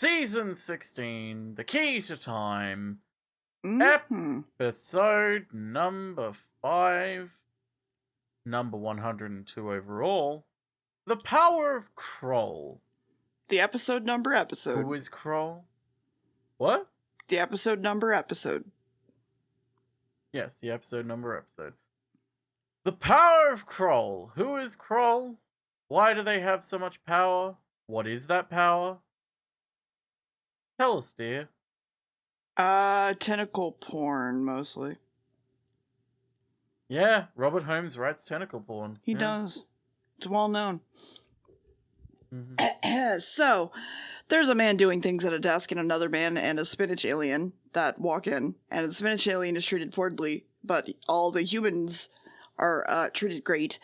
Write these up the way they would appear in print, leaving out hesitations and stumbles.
Season 16, The Key to Time, Mm-hmm. episode number 5, number 102 overall, The Power of Kroll. The episode number episode. Who is Kroll? What? The episode number episode. Yes, the episode number episode. The Power of Kroll. Who is Kroll? Why do they have so much power? What is that power? Tell us, dear. Tentacle porn, mostly. Yeah, Robert Holmes writes tentacle porn. He does. It's well known. Mm-hmm. So, there's a man doing things at a desk and another man and a spinach alien that walk in, and the spinach alien is treated poorly, but all the humans are treated great.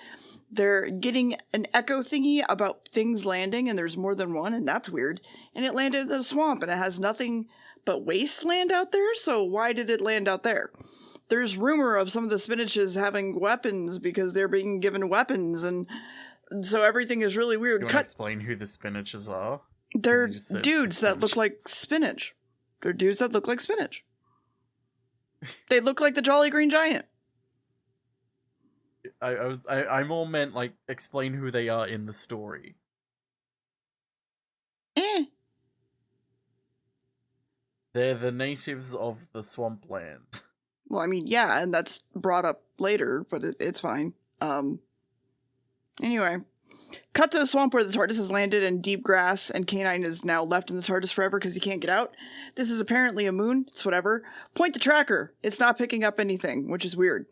They're getting an echo thingy about things landing, and there's more than one, and that's weird. And it landed in a swamp, and it has nothing but wasteland out there, so why did it land out there? There's rumor of some of the spinaches having weapons because they're being given weapons, and so everything is really weird. You want to explain who the spinaches are? They're dudes that look like spinach. They're dudes that look like spinach. They look like the Jolly Green Giant. I more meant, like, explain who they are in the story. They're the natives of the swampland. Well, I mean, yeah, and that's brought up later, but it's fine. Anyway. Cut to the swamp where the TARDIS has landed in deep grass, and K9 is now left in the TARDIS forever because he can't get out. This is apparently a moon. It's whatever. Point the tracker. It's not picking up anything, which is weird.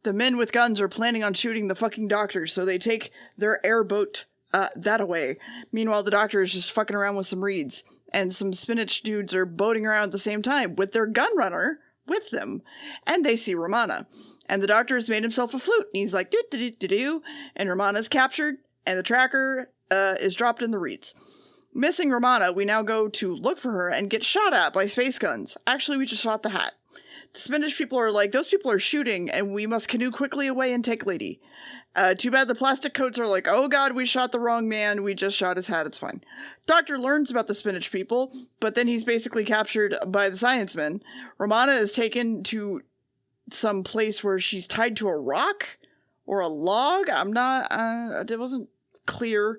The men with guns are planning on shooting the fucking doctor, so they take their airboat that away. Meanwhile, the doctor is just fucking around with some reeds, and some spinach dudes are boating around at the same time with their gun runner with them, and they see Romana. And the doctor has made himself a flute, and he's like, do-do-do-do-do, and Romana's captured, and the tracker is dropped in the reeds. Missing Romana, we now go to look for her and get shot at by space guns. Actually, we just shot the hat. The spinach people are like, those people are shooting, and we must canoe quickly away and take Lady. Too bad the plastic coats are like, oh god, we shot the wrong man, we just shot his hat, it's fine. Doctor learns about the spinach people, but then he's basically captured by the science men. Romana is taken to some place where she's tied to a rock or a log. It wasn't clear.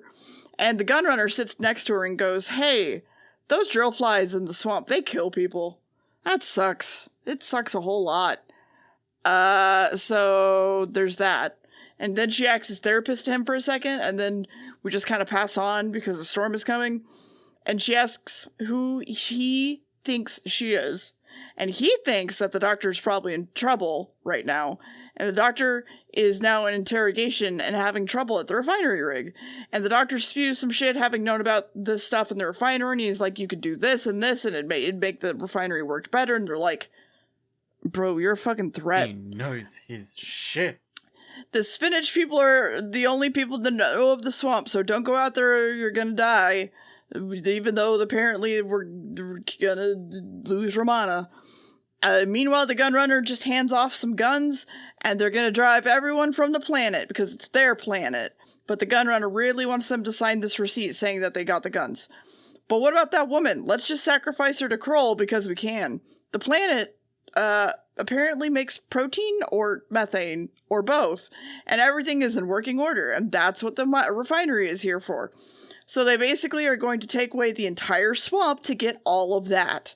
And the gunrunner sits next to her and goes, hey, those drill flies in the swamp, they kill people. That sucks. It sucks a whole lot. So there's that. And then she acts as therapist to him for a second, and then we just kind of pass on because the storm is coming. And she asks who he thinks she is. And he thinks that the doctor is probably in trouble right now. And the doctor is now in interrogation and having trouble at the refinery rig. And the doctor spews some shit having known about this stuff in the refinery. And he's like, you could do this, and it'd make the refinery work better. And they're like, bro, you're a fucking threat. He knows his shit. The spinach people are the only people that know of the swamp. So don't go out there or you're gonna die. Even though apparently we're gonna lose Romana. Meanwhile, the gunrunner just hands off some guns, and they're gonna drive everyone from the planet, because it's their planet. But the gunrunner really wants them to sign this receipt saying that they got the guns. But what about that woman? Let's just sacrifice her to Kroll because we can. The planet, apparently makes protein or methane, or both, and everything is in working order, and that's what the refinery is here for. So they basically are going to take away the entire swamp to get all of that.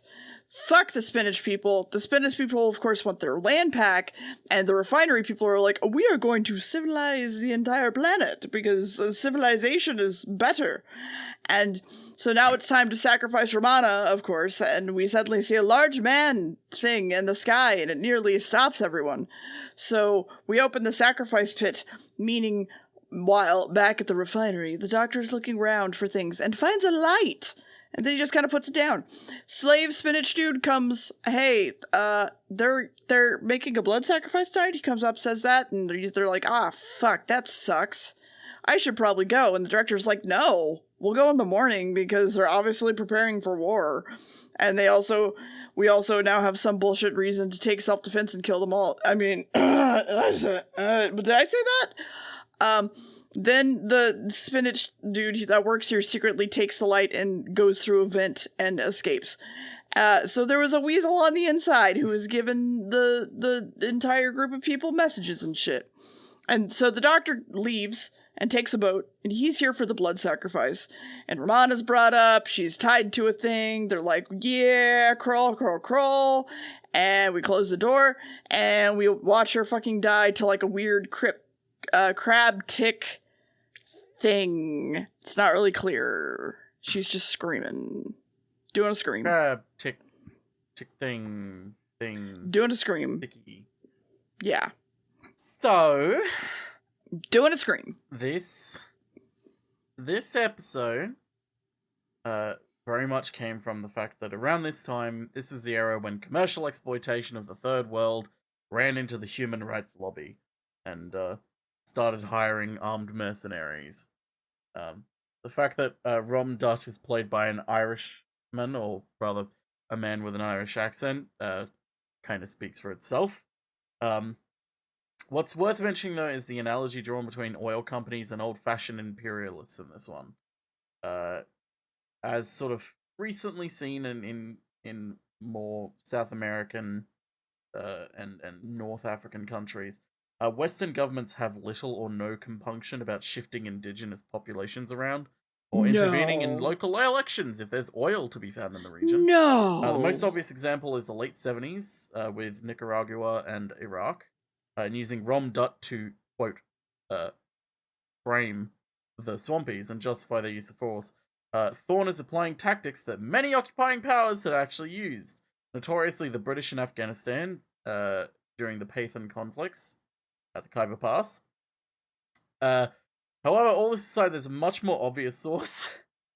Fuck the spinach people. The spinach people, of course, want their land back, and the refinery people are like, we are going to civilize the entire planet, because civilization is better. And so now it's time to sacrifice Romana, of course, and we suddenly see a large man thing in the sky, and it nearly stops everyone. So we open the sacrifice pit, meaning while back at the refinery, the doctor's looking around for things and finds a light. And then he just kind of puts it down. Slave spinach dude comes, hey, they're making a blood sacrifice tonight. He comes up, says that, and they're like, ah, fuck, that sucks. I should probably go. And the director's like, no, we'll go in the morning because they're obviously preparing for war. And we also now have some bullshit reason to take self-defense and kill them all. I mean, did I say that? Then the spinach dude that works here secretly takes the light and goes through a vent and escapes. So there was a weasel on the inside who was giving the entire group of people messages and shit. And so the doctor leaves and takes a boat, and he's here for the blood sacrifice. And Romana's brought up, she's tied to a thing. They're like, yeah, crawl, crawl, crawl. And we close the door, and we watch her fucking die to like a weird crab tick thing. It's not really clear. She's just screaming. Doing a scream. Crab tick thing. Doing a scream. Ticky. Yeah. So, doing a scream. This episode very much came from the fact that around this time, this is the era when commercial exploitation of the third world ran into the human rights lobby and started hiring armed mercenaries. The fact that Rom Dutt is played by an Irishman, or rather a man with an Irish accent, kind of speaks for itself. What's worth mentioning, though, is the analogy drawn between oil companies and old-fashioned imperialists in this one. As sort of recently seen in more South American and North African countries, Western governments have little or no compunction about shifting indigenous populations around, or intervening in local elections if there's oil to be found in the region. No! The most obvious example is the late 70s with Nicaragua and Iraq. And using Rom Dutt to, quote, frame the Swampies and justify their use of force, Thorne is applying tactics that many occupying powers had actually used. Notoriously, the British in Afghanistan during the Pathan conflicts at the Khyber Pass. However, all this aside, there's a much more obvious source,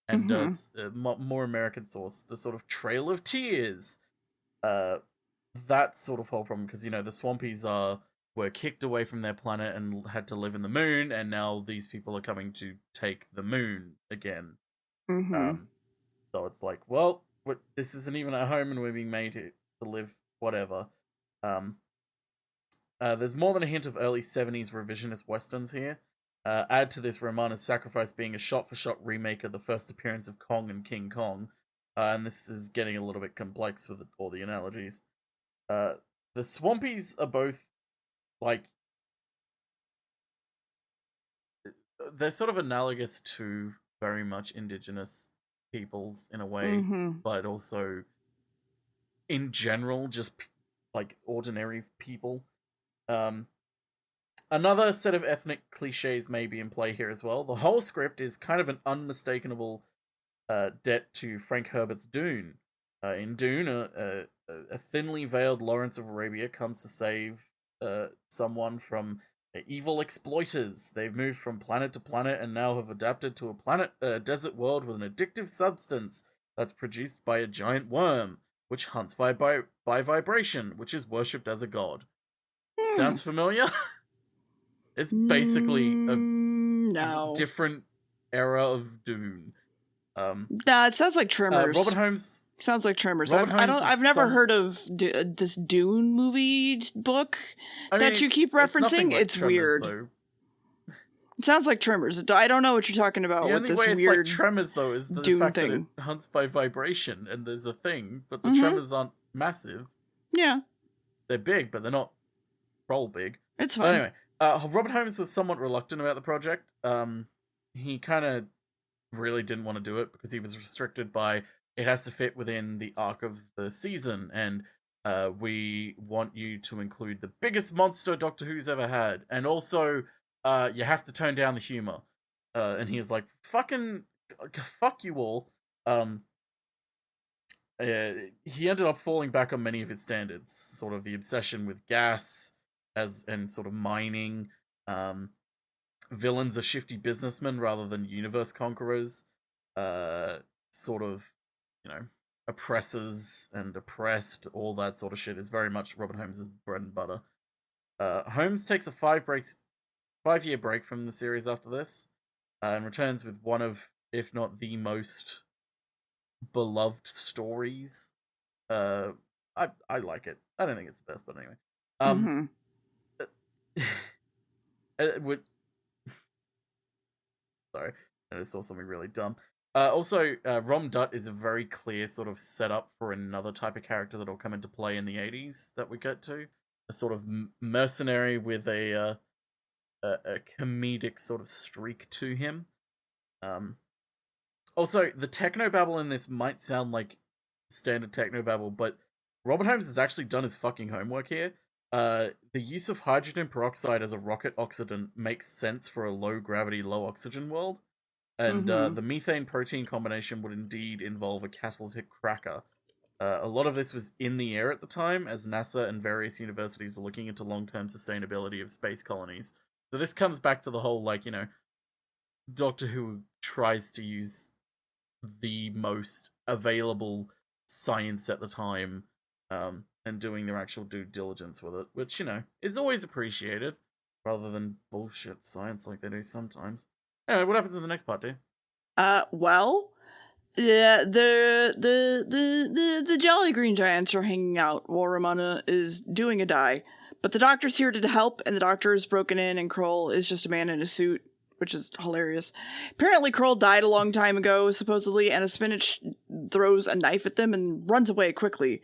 and it's a more American source, the sort of Trail of Tears. That sort of whole problem, because, the Swampies were kicked away from their planet and had to live in the moon, and now these people are coming to take the moon again. So it's like, well, this isn't even at home, and we're being made to live whatever. There's more than a hint of early 70s revisionist westerns here. Add to this Romana's Sacrifice being a shot-for-shot remake of the first appearance of Kong and King Kong, and this is getting a little bit complex with all the analogies. The Swampies are both like, they're sort of analogous to very much indigenous peoples in a way, but also in general just like ordinary people. Another set of ethnic cliches may be in play here as well. The whole script is kind of an unmistakable debt to Frank Herbert's Dune. In Dune, a thinly veiled Lawrence of Arabia comes to save someone from evil exploiters. They've moved from planet to planet and now have adapted to a desert world with an addictive substance that's produced by a giant worm, which hunts by vibration, which is worshipped as a god. Sounds familiar? It's basically a different era of Dune. Nah, it sounds like Tremors. Robin Holmes. Sounds like Tremors. I've never heard of this Dune movie book that you keep referencing. It's Tremors, weird. Though. It sounds like Tremors. I don't know what you're talking about. The with only this way it's weird like Tremors, though, is the Dune fact thing. that it hunts by vibration, and there's a thing, but the Tremors aren't massive. Yeah. They're big, but they're not Kroll big. It's fine. But anyway, Robert Holmes was somewhat reluctant about the project. He kind of really didn't want to do it because he was restricted by it has to fit within the arc of the season, and we want you to include the biggest monster Doctor Who's ever had, and also you have to tone down the humor. And he was like, fucking fuck you all. He ended up falling back on many of his standards, sort of the obsession with gas and sort of mining. Villains are shifty businessmen rather than universe conquerors. Sort of, oppressors and oppressed, all that sort of shit is very much Robert Holmes' bread and butter. Holmes takes a 5-year break from the series after this, and returns with one of, if not the most beloved stories. I like it. I don't think it's the best, but anyway. Sorry, I just saw something really dumb. Also, Rom Dutt is a very clear sort of setup for another type of character that'll come into play in the 80s that we get to. A sort of mercenary with a comedic sort of streak to him. Also, the technobabble in this might sound like standard technobabble, but Robert Holmes has actually done his fucking homework here. The use of hydrogen peroxide as a rocket oxidant makes sense for a low-gravity, low-oxygen world. And the methane-protein combination would indeed involve a catalytic cracker. A lot of this was in the air at the time, as NASA and various universities were looking into long-term sustainability of space colonies. So this comes back to the whole, like, Doctor Who tries to use the most available science at the time, and doing their actual due diligence with it, which, is always appreciated, rather than bullshit science like they do sometimes. Anyway, what happens in the next part, dude? Well, yeah, the Jolly Green Giants are hanging out while Romana is doing a die, but the Doctor's here to help, and the Doctor is broken in, and Kroll is just a man in a suit, which is hilarious. Apparently, Kroll died a long time ago, supposedly, and a spinach throws a knife at them and runs away quickly.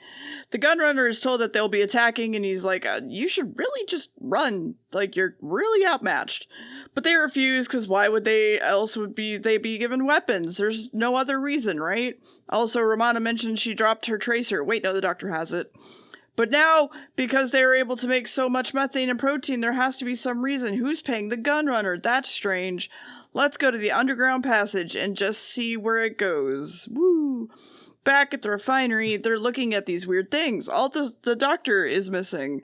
The gunrunner is told that they'll be attacking, and he's like, you should really just run. Like, you're really outmatched. But they refuse, because why would they be given weapons? There's no other reason, right? Also, Romana mentioned she dropped her tracer. Wait, no, the Doctor has it. But now, because they were able to make so much methane and protein, there has to be some reason. Who's paying the gunrunner? That's strange. Let's go to the underground passage and just see where it goes. Woo! Back at the refinery, they're looking at these weird things. All the Doctor is missing.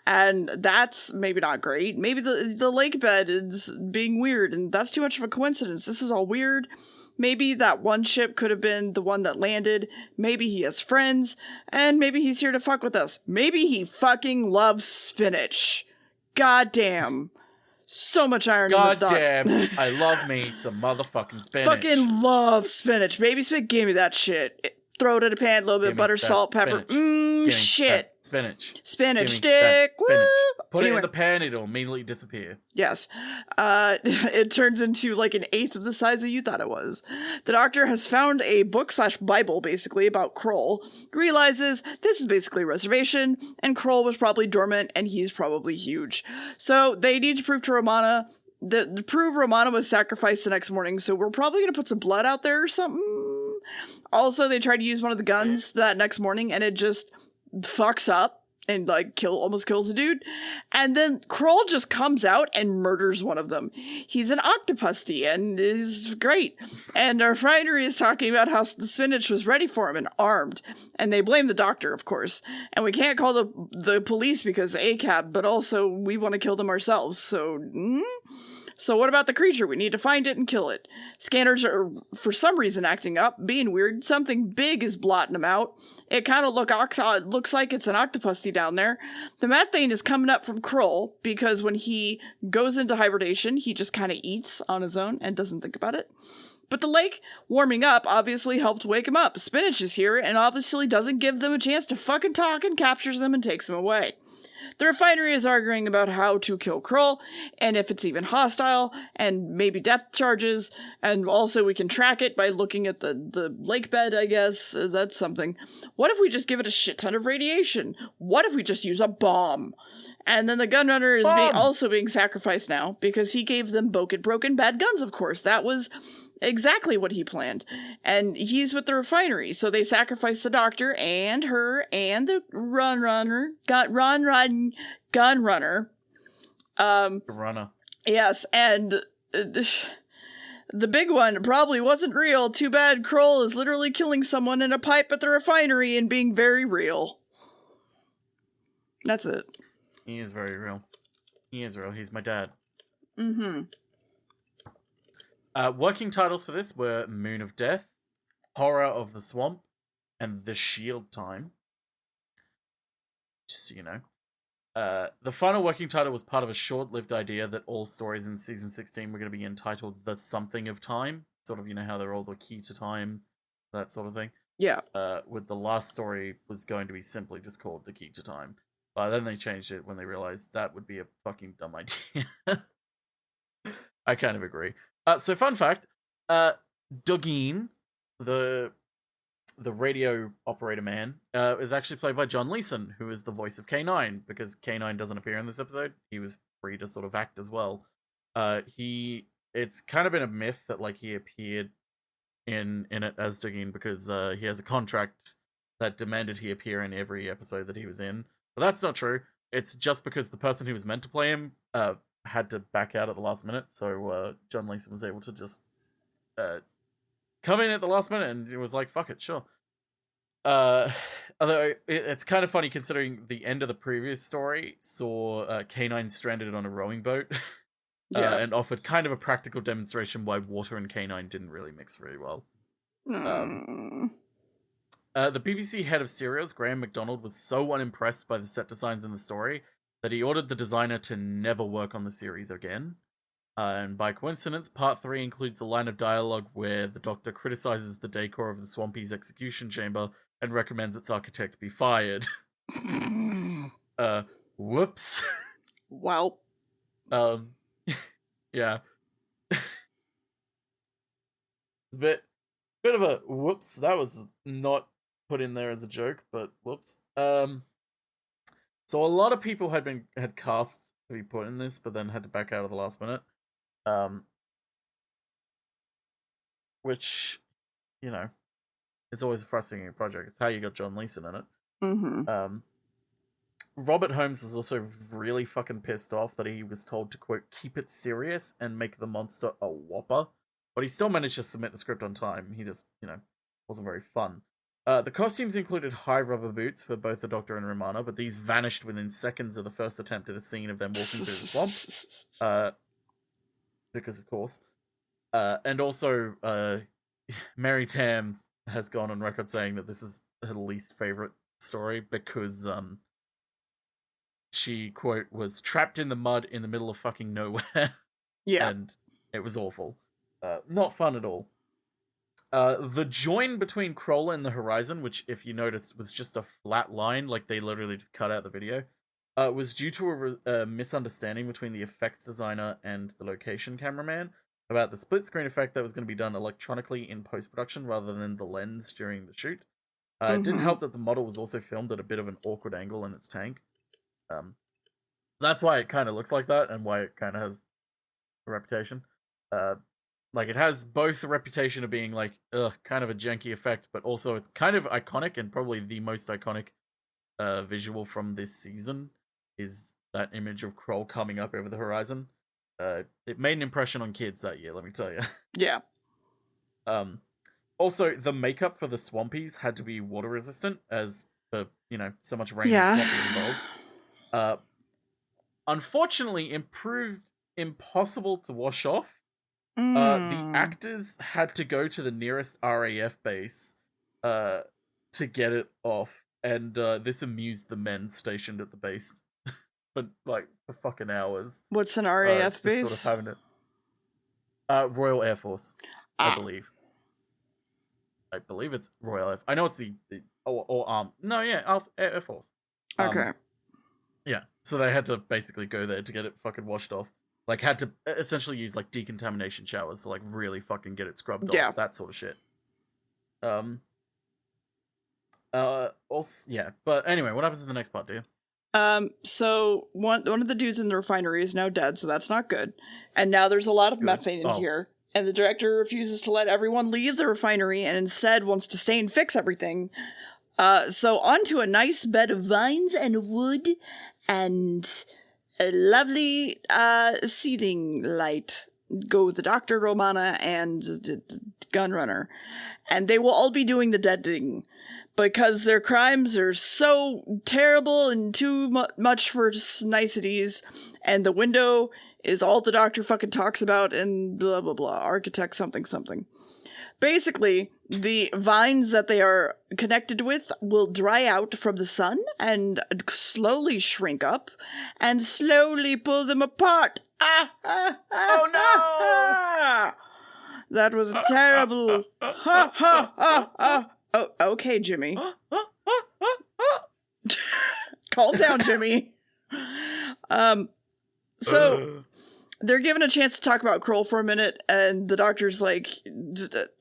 And that's maybe not great. Maybe the lake bed is being weird, and that's too much of a coincidence. This is all weird. Maybe that one ship could have been the one that landed. Maybe he has friends. And maybe he's here to fuck with us. Maybe he fucking loves spinach. Goddamn. So much iron in the duck. Goddamn. I love me some motherfucking spinach. Fucking love spinach. Baby spinach, give me that shit. Throw it in a pan, a little bit of butter, salt, pepper. Shit. Spinach. Spinach stick. Spinach. Put Anyway. it in the pan, it'll immediately disappear. Yes. It turns into like an eighth of the size that you thought it was. The Doctor has found a book/Bible, basically, about Kroll. Realizes this is basically a reservation, and Kroll was probably dormant, and he's probably huge. So they need to prove to Romana, to prove Romana was sacrificed the next morning, so we're probably going to put some blood out there or something. Also, they tried to use one of the guns that next morning, and it just fucks up and like almost kills a dude. And then Kroll just comes out and murders one of them. He's an octopusty and is great. And our refinery is talking about how the spinach was ready for him and armed. And they blame the Doctor, of course. And we can't call the police because ACAB, but also we want to kill them ourselves. So what about the creature? We need to find it and kill it. Scanners are, for some reason, acting up, being weird. Something big is blotting them out. It kind of looks like it's an octopusty down there. The methane is coming up from Kroll, because when he goes into hibernation, he just kind of eats on his own and doesn't think about it. But the lake warming up obviously helped wake him up. Spinach is here and obviously doesn't give them a chance to fucking talk and captures them and takes them away. The refinery is arguing about how to kill Kroll, and if it's even hostile, and maybe depth charges, and also we can track it by looking at the lake bed, I guess. That's something. What if we just give it a shit ton of radiation? What if we just use a bomb? And then the gunrunner is also being sacrificed now, because he gave them broken bad guns, of course. That was exactly what he planned. And he's with the refinery, so they sacrifice the Doctor and her and the gunrunner. Runner. Yes, and the big one probably wasn't real. Too bad Kroll is literally killing someone in a pipe at the refinery and being very real. That's it. He is very real. He is real. He's my dad. Mm-hmm. Working titles for this were Moon of Death, Horror of the Swamp, and The Shield Time. Just so you know. The final working title was part of a short-lived idea that all stories in Season 16 were going to be entitled The Something of Time. Sort of, how they're all the key to time, that sort of thing. Yeah. With the last story was going to be simply just called The Key to Time. But then they changed it when they realized that would be a fucking dumb idea. I kind of agree. So fun fact, Dugeen, the radio operator man, is actually played by John Leeson, who is the voice of K9, because K9 doesn't appear in this episode. He was free to sort of act as well. It's kind of been a myth that like he appeared in it as Dugeen because he has a contract that demanded he appear in every episode that he was in. But that's not true. It's just because the person who was meant to play him had to back out at the last minute, so John Leeson was able to just come in at the last minute, and it was like, fuck it, sure. Although it's kind of funny considering the end of the previous story saw K9 stranded on a rowing boat and offered kind of a practical demonstration why water and K9 didn't really mix very well. The BBC head of serials, Graham MacDonald, was so unimpressed by the set designs in the story that he ordered the designer to never work on the series again. And by coincidence, part 3 includes a line of dialogue where the Doctor criticizes the decor of the Swampy's execution chamber and recommends its architect be fired. Whoops. Well. Yeah. It's a bit of a whoops. That was not put in there as a joke, but whoops. So a lot of people had cast to be put in this, but then had to back out at the last minute. Which, you know, is always a frustrating project. It's how you got John Leeson in it. Mm-hmm. Robert Holmes was also really fucking pissed off that he was told to, quote, keep it serious and make the monster a whopper. But he still managed to submit the script on time. He just, wasn't very fun. The costumes included high rubber boots for both the Doctor and Romana, but these vanished within seconds of the first attempt at a scene of them walking through the swamp. Because, of course. And also, Mary Tam has gone on record saying that this is her least favorite story because she, quote, was trapped in the mud in the middle of fucking nowhere. Yeah. And it was awful. Not fun at all. The join between Kroll and the horizon, which, if you notice, was just a flat line, like they literally just cut out the video, was due to a misunderstanding between the effects designer and the location cameraman about the split screen effect that was going to be done electronically in post-production rather than the lens during the shoot. It didn't help that the model was also filmed at a bit of an awkward angle in its tank. That's why it kind of looks like that and why it kind of has a reputation. Like, it has both the reputation of being, like, kind of a janky effect, but also it's kind of iconic, and probably the most iconic visual from this season is that image of Kroll coming up over the horizon. It made an impression on kids that year, let me tell you. Yeah. Also, the makeup for the Swampies had to be water resistant, as so much rain and swamp is involved. Unfortunately, it proved impossible to wash off. The actors had to go to the nearest RAF base to get it off, and this amused the men stationed at the base for fucking hours. What's an RAF base? Sort of having it. Royal Air Force, I believe. I believe it's Royal Air. I know it's the Air Force. Okay. Yeah, so they had to basically go there to get it fucking washed off. Like, had to essentially use, like, decontamination showers to, like, really fucking get it scrubbed off. That sort of shit. Also, yeah. But anyway, what happens in the next part, dear? So one of the dudes in the refinery is now dead, so that's not good. And now there's a lot of methane in here. And the director refuses to let everyone leave the refinery and instead wants to stay and fix everything. So onto a nice bed of vines and wood and a lovely seething light go the Dr. Romana and the Gunrunner. And they will all be doing the deading because their crimes are so terrible and too much for niceties. And the window is all the Doctor fucking talks about and blah, blah, blah. Architect something, something. Basically, the vines that they are connected with will dry out from the sun and slowly shrink up and slowly pull them apart. Oh no! That was terrible. Oh, okay, Jimmy. Calm down, Jimmy. So they're given a chance to talk about Kroll for a minute, and the doctor's like,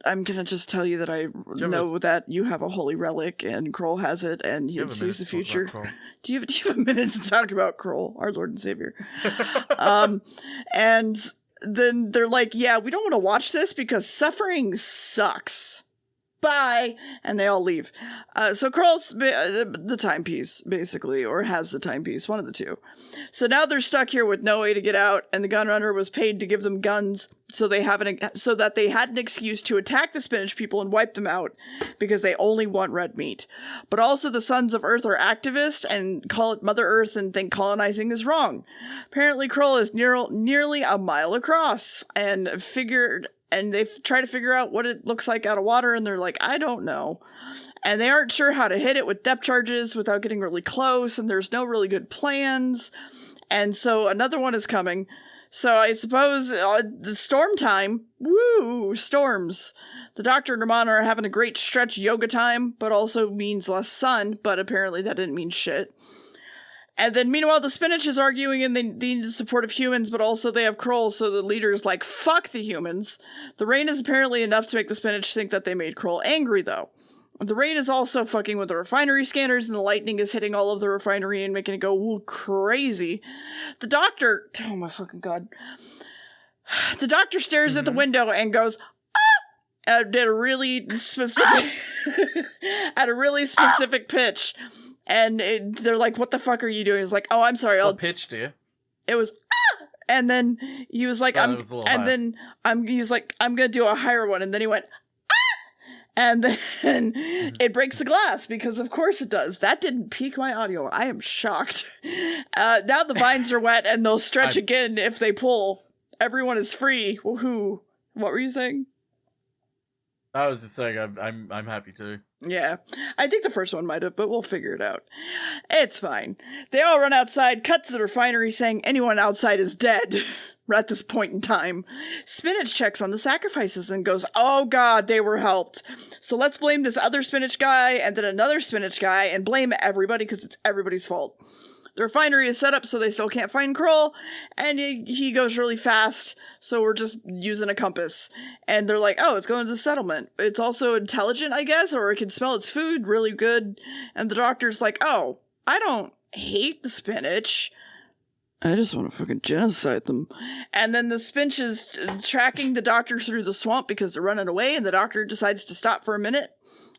I'm gonna just tell you that I know that you have a holy relic, and Kroll has it, and he sees the future. Do you have a minute to talk about Kroll, our Lord and Savior? And then they're like, yeah, we don't want to watch this because suffering sucks. Bye, and they all leave. So Kroll's the timepiece, basically, or has the timepiece, one of the two. So now they're stuck here with no way to get out, and the gunrunner was paid to give them guns so that they had an excuse to attack the spinach people and wipe them out, because they only want red meat. But also the Sons of Earth are activists and call it Mother Earth and think colonizing is wrong. Apparently Kroll is nearly a mile across, and they try to figure out what it looks like out of water, and they're like, I don't know. And they aren't sure how to hit it with depth charges without getting really close, and there's no really good plans. And so another one is coming. So I suppose the storm time, woo, storms. The Doctor and Romana are having a great stretch yoga time, but also means less sun, but apparently that didn't mean shit. And then meanwhile, the spinach is arguing and they need the support of humans, but also they have Kroll, so the leader's like, fuck the humans. The rain is apparently enough to make the spinach think that they made Kroll angry, though. The rain is also fucking with the refinery scanners, and the lightning is hitting all of the refinery and making it go woo crazy. The Doctor, oh my fucking god. The Doctor stares at the window and goes, ah! At a really specific, at a really specific pitch. And they're like, what the fuck are you doing? He's like, oh, I'm sorry. What pitch, dear? It was, ah! And then he was like, he was like, I'm going to do a higher one. And then he went, ah! And then it breaks the glass, because of course it does. That didn't peak my audio. I am shocked. Now the vines are wet and they'll stretch again if they pull. Everyone is free. Woohoo. What were you saying? I was just saying, I'm happy too. Yeah, I think the first one might have, but we'll figure it out. It's fine. They all run outside, cut to the refinery saying anyone outside is dead at this point in time. Spinach checks on the sacrifices and goes, oh god, they were helped. So let's blame this other spinach guy and then another spinach guy and blame everybody because it's everybody's fault. The refinery is set up so they still can't find Kroll, and he goes really fast, so we're just using a compass. And they're like, oh, it's going to the settlement. It's also intelligent, I guess, or it can smell its food really good. And the Doctor's like, oh, I don't hate the spinach. I just want to fucking genocide them. And then the spinach is tracking the Doctor through the swamp because they're running away, and the Doctor decides to stop for a minute.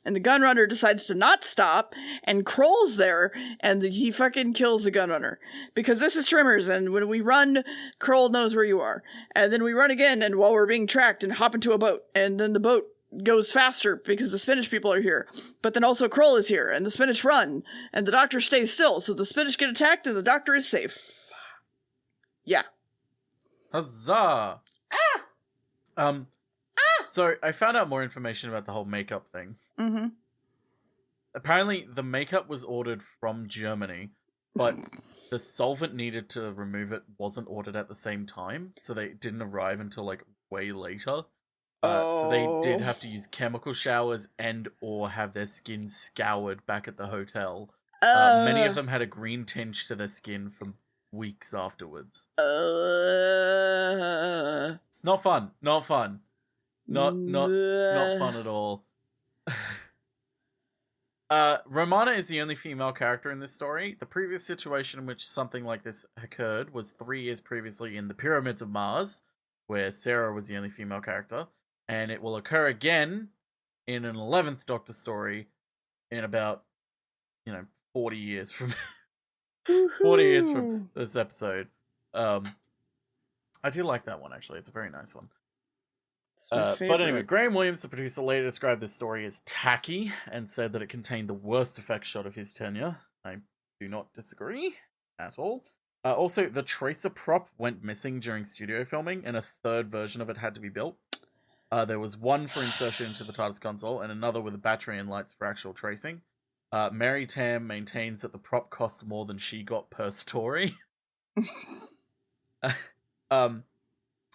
And the gunrunner decides to not stop, and Kroll's there, and he fucking kills the gunrunner. Because this is Trimmers, and when we run, Kroll knows where you are. And then we run again, and while we're being tracked, and hop into a boat. And then the boat goes faster, because the spinach people are here. But then also Kroll is here, and the spinach run, and the Doctor stays still, so the spinach get attacked, and the Doctor is safe. Yeah. Huzzah! So I found out more information about the whole makeup thing. Mm-hmm. Apparently, the makeup was ordered from Germany, but the solvent needed to remove it wasn't ordered at the same time, so they didn't arrive until, like, way later. So they did have to use chemical showers and or have their skin scoured back at the hotel. Many of them had a green tinge to their skin for weeks afterwards. It's not fun. Not fun. Not fun at all. Romana is the only female character in this story. The previous situation in which something like this occurred was 3 years previously in the Pyramids of Mars, where Sarah was the only female character, and it will occur again in an 11th Doctor story in about, 40 years from 40 years from this episode. I do like that one, actually. It's a very nice one. But anyway, Graham Williams, the producer, later described this story as tacky and said that it contained the worst effects shot of his tenure. I do not disagree at all. Also, the tracer prop went missing during studio filming, and a third version of it had to be built. There was one for insertion into the TARDIS console, and another with a battery and lights for actual tracing. Mary Tam maintains that the prop cost more than she got per story.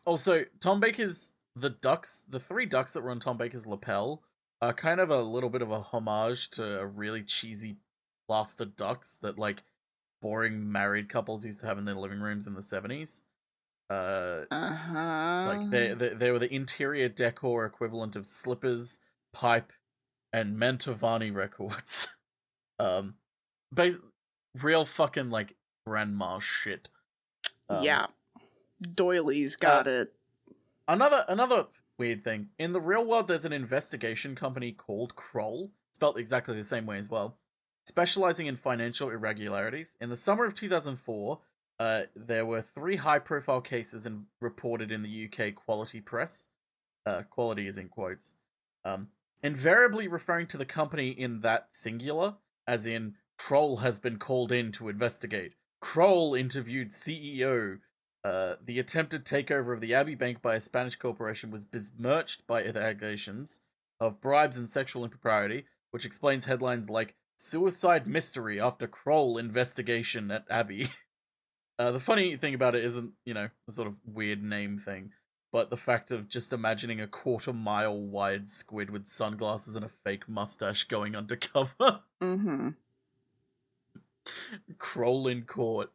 Also, Tom Baker's the 3 ducks that were on Tom Baker's lapel are kind of a little bit of a homage to a really cheesy plaster ducks that, like, boring married couples used to have in their living rooms in the 70s. Like they were the interior decor equivalent of slippers, pipe, and Mantovani records. Real fucking like grandma shit. Yeah, doilies got it. Another weird thing in the real world, there's an investigation company called Kroll, spelled exactly the same way as well, specializing in financial irregularities. In the summer of 2004, there were 3 high-profile cases reported in the UK quality press. Quality is in quotes. Invariably referring to the company in that singular, as in, Kroll has been called in to investigate. Kroll interviewed CEO. The attempted takeover of the Abbey Bank by a Spanish corporation was besmirched by allegations of bribes and sexual impropriety, which explains headlines like, Suicide Mystery After Kroll Investigation at Abbey. The funny thing about it isn't, the sort of weird name thing, but the fact of just imagining a 1/4-mile wide squid with sunglasses and a fake mustache going undercover. Mm-hmm. Kroll in court.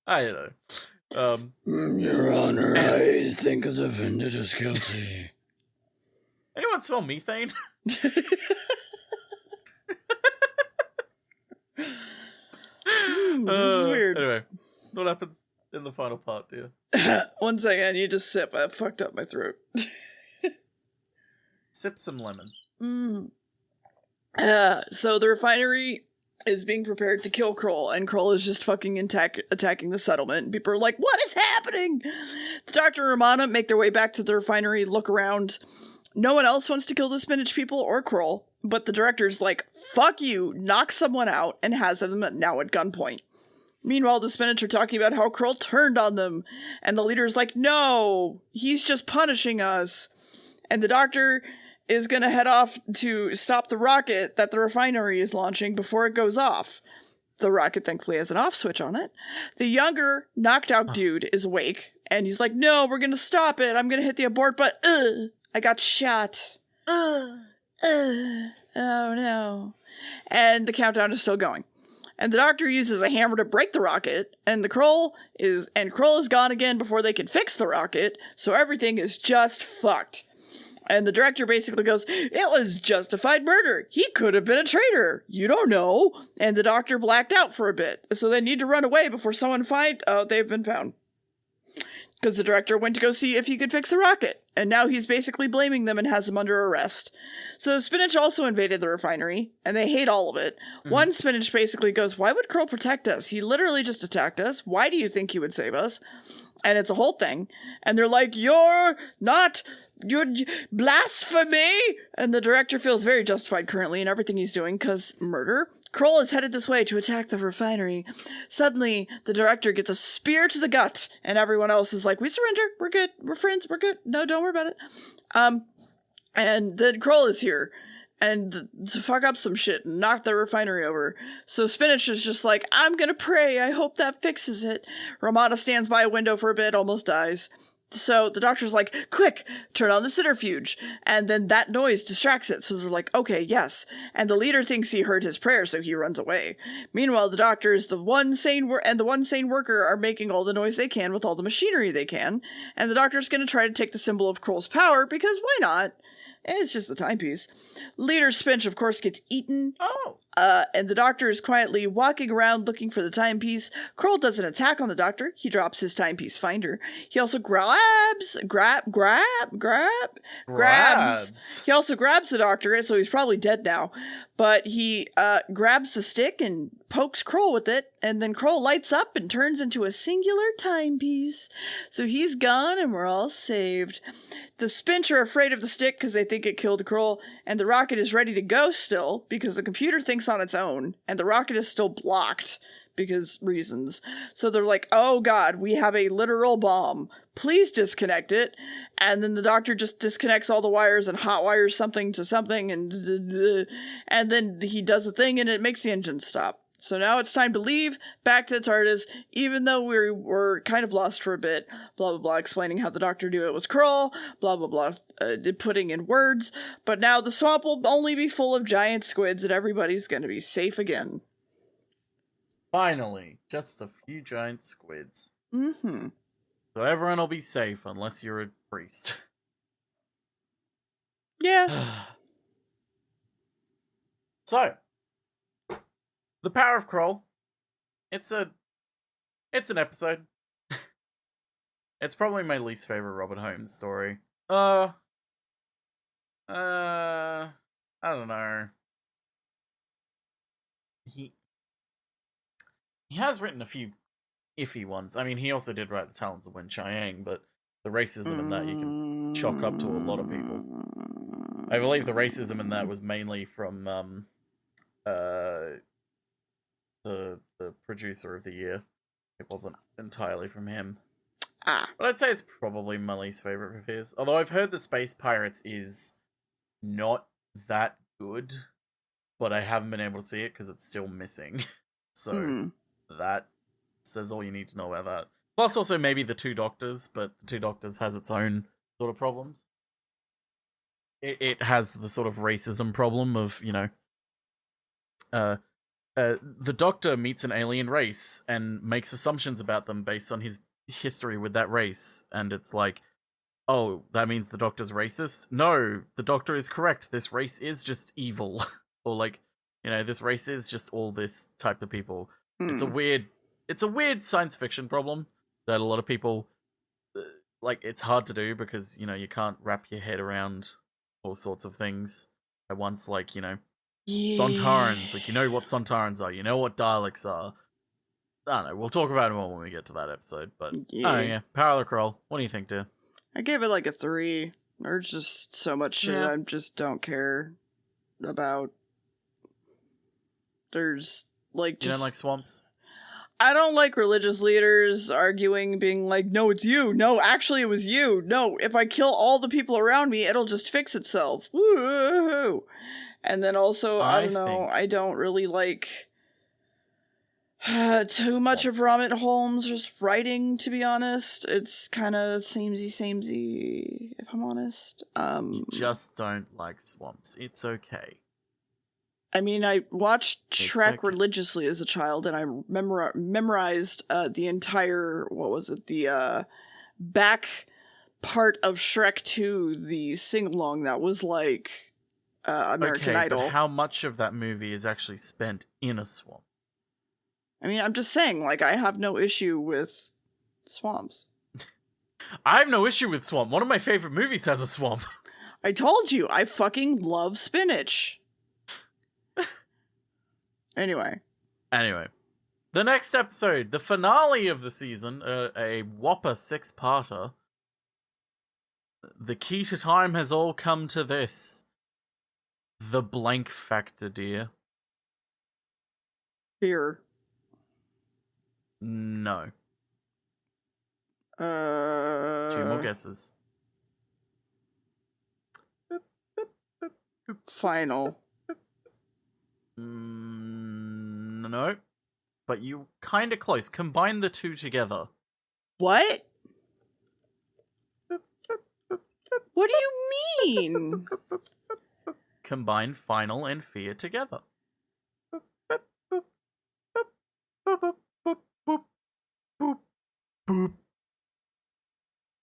I don't know. Your Honor, I think the defendant is guilty. Anyone smell methane? This is weird. Anyway, what happens in the final part, dear? 1 second, I need to sip. I fucked up my throat. Sip some lemon. So the refinery is being prepared to kill Kroll, and Kroll is just fucking attacking the settlement. And people are like, what is happening? The Doctor and Romana make their way back to the refinery, look around. No one else wants to kill the spinach people or Kroll, but the director's like, fuck you, knocks someone out, and has them now at gunpoint. Meanwhile, the spinach are talking about how Kroll turned on them, and the leader's like, no, he's just punishing us. And the Doctor is going to head off to stop the rocket that the refinery is launching before it goes off. The rocket thankfully has an off switch on it. The younger, knocked out dude is awake, and he's like, no, we're going to stop it. I'm going to hit the abort, but I got shot. Oh no. And the countdown is still going. And the Doctor uses a hammer to break the rocket, and Kroll is gone again before they can fix the rocket, so everything is just fucked. And the director basically goes, it was justified murder. He could have been a traitor. You don't know. And the Doctor blacked out for a bit. So they need to run away before someone they've been found. Because the director went to go see if he could fix the rocket. And now he's basically blaming them and has them under arrest. So Spinach also invaded the refinery, and they hate all of it. Mm-hmm. One Spinach basically goes, why would Kroll protect us? He literally just attacked us. Why do you think he would save us? And it's a whole thing. And they're like, you're blasphemy! And the director feels very justified currently in everything he's doing, because murder. Kroll is headed this way to attack the refinery. Suddenly, the director gets a spear to the gut, and everyone else is like, we surrender, we're good, we're friends, we're good, no, don't worry about it. And then Kroll is here, and to fuck up some shit and knock the refinery over. So Spinach is just like, I'm gonna pray, I hope that fixes it. Romana stands by a window for a bit, almost dies. So the Doctor's like, quick, turn on the centrifuge. And then that noise distracts it. So they're like, okay, yes. And the leader thinks he heard his prayer, so he runs away. Meanwhile, the Doctor is the one sane worker are making all the noise they can with all the machinery they can. And the Doctor's going to try to take the symbol of Kroll's power, because why not? It's just the timepiece. Leader Spinch, of course, gets eaten. Oh. And the Doctor is quietly walking around looking for the timepiece. Kroll does an attack on the Doctor. He drops his timepiece finder. He also grabs. He also grabs the Doctor, so he's probably dead now. But he grabs the stick and pokes Kroll with it, and then Kroll lights up and turns into a singular timepiece. So he's gone, and we're all saved. The Spinch are afraid of the stick because they think it killed Kroll, and the rocket is ready to go still because the computer thinks on its own, and the rocket is still blocked because reasons. So they're like, oh god, we have a literal bomb. Please disconnect it. And then the Doctor just disconnects all the wires and hot wires something to something, and then he does a thing and it makes the engine stop. So now it's time to leave, back to the TARDIS, even though we were kind of lost for a bit, blah, blah, blah, explaining how the Doctor knew it was Kroll, blah, blah, blah, putting in words. But now the swamp will only be full of giant squids and everybody's going to be safe again. Finally, just a few giant squids. Mm-hmm. So everyone will be safe unless you're a priest. Yeah. So, The Power of Kroll. It's an episode. It's probably my least favorite Robert Holmes story. I don't know. He has written a few iffy ones. I mean, he also did write The Talons of Wen Chiang, but the racism in that you can chalk up to a lot of people. I believe the racism in that was mainly from the producer of the year. It wasn't entirely from him. Ah. But I'd say it's probably my least favorite of his. Although I've heard the Space Pirates is not that good, but I haven't been able to see it because it's still missing. So that says all you need to know about that. Plus also maybe The Two Doctors, but The Two Doctors has its own sort of problems. It has the sort of racism problem of, the Doctor meets an alien race and makes assumptions about them based on his history with that race, and it's like, oh, that means the Doctor's racist? No, the Doctor is correct. This race is just evil. Or like, this race is just all this type of people. It's a weird science fiction problem that a lot of people it's hard to do because, you can't wrap your head around all sorts of things at once, like, Sontarans, like, what Sontarans are, what Daleks are. I don't know, we'll talk about it more when we get to that episode, but yeah, Power of Kroll, what do you think, dear? I gave it like a 3. There's just so much shit I just don't care about. There's like just... You don't like swamps? I don't like religious leaders arguing, being like, no, it's you. No, actually it was you. No, if I kill all the people around me, it'll just fix itself. Woo-hoo. And then also, I don't know, I don't really like too much of Robert Holmes' writing, to be honest. It's kind of samey, if I'm honest. You just don't like swamps. It's okay. I mean, I watched Shrek religiously as a child, and I memorized the entire, the back part of Shrek 2, the sing-along that was like American Idol. But how much of that movie is actually spent in a swamp? I mean, I'm just saying, like, I have no issue with swamps. I have no issue with swamp. One of my favorite movies has a swamp. I told you, I fucking love spinach. Anyway, the next episode, the finale of the season, a whopper 6-parter. The key to time has all come to this. The blank factor, dear. Fear. No. 2 more guesses. Final. No. But you kind of close. Combine the two together. What? What do you mean? Combine final and fear together.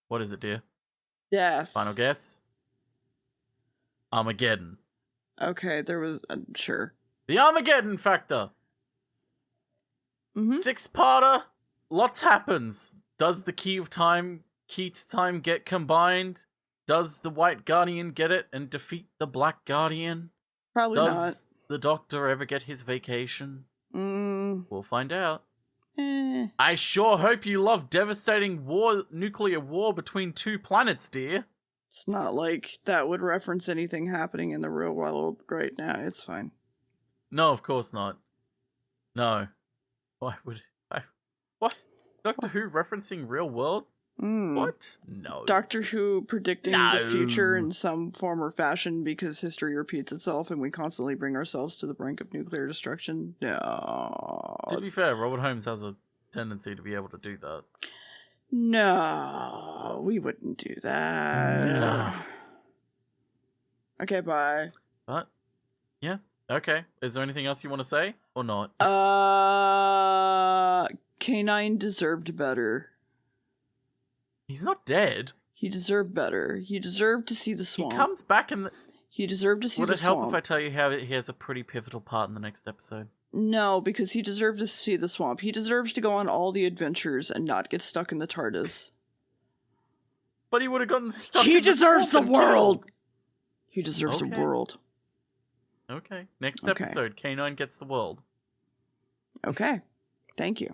What is it, dear? Death. Final guess? Armageddon. Okay, there was... sure. The Armageddon factor! 6-parter, lots happens. Does the key to time get combined? Does the White Guardian get it and defeat the Black Guardian? Probably not. Does the Doctor ever get his vacation? We'll find out. I sure hope you love devastating nuclear war between 2 planets, dear. It's not like that would reference anything happening in the real world right now. It's fine. No, of course not. No. Why would I? What? Doctor Who referencing real world? What? No. Doctor Who predicting the future in some form or fashion because history repeats itself and we constantly bring ourselves to the brink of nuclear destruction? No. To be fair, Robert Holmes has a tendency to be able to do that. No, we wouldn't do that. No. Okay, bye. But, yeah. Okay. Is there anything else you want to say or not? K9 deserved better. He's not dead. He deserved better. He deserved to see the swamp. He comes back in the... He deserved to see the swamp. Would it help if I tell you how he has a pretty pivotal part in the next episode? No, because he deserved to see the swamp. He deserves to go on all the adventures and not get stuck in the TARDIS. But he would have gotten stuck He in the deserves the swamp and world! killed. He deserves the Okay. world. Okay. Next Okay. episode, K9 gets the world. Okay. Thank you.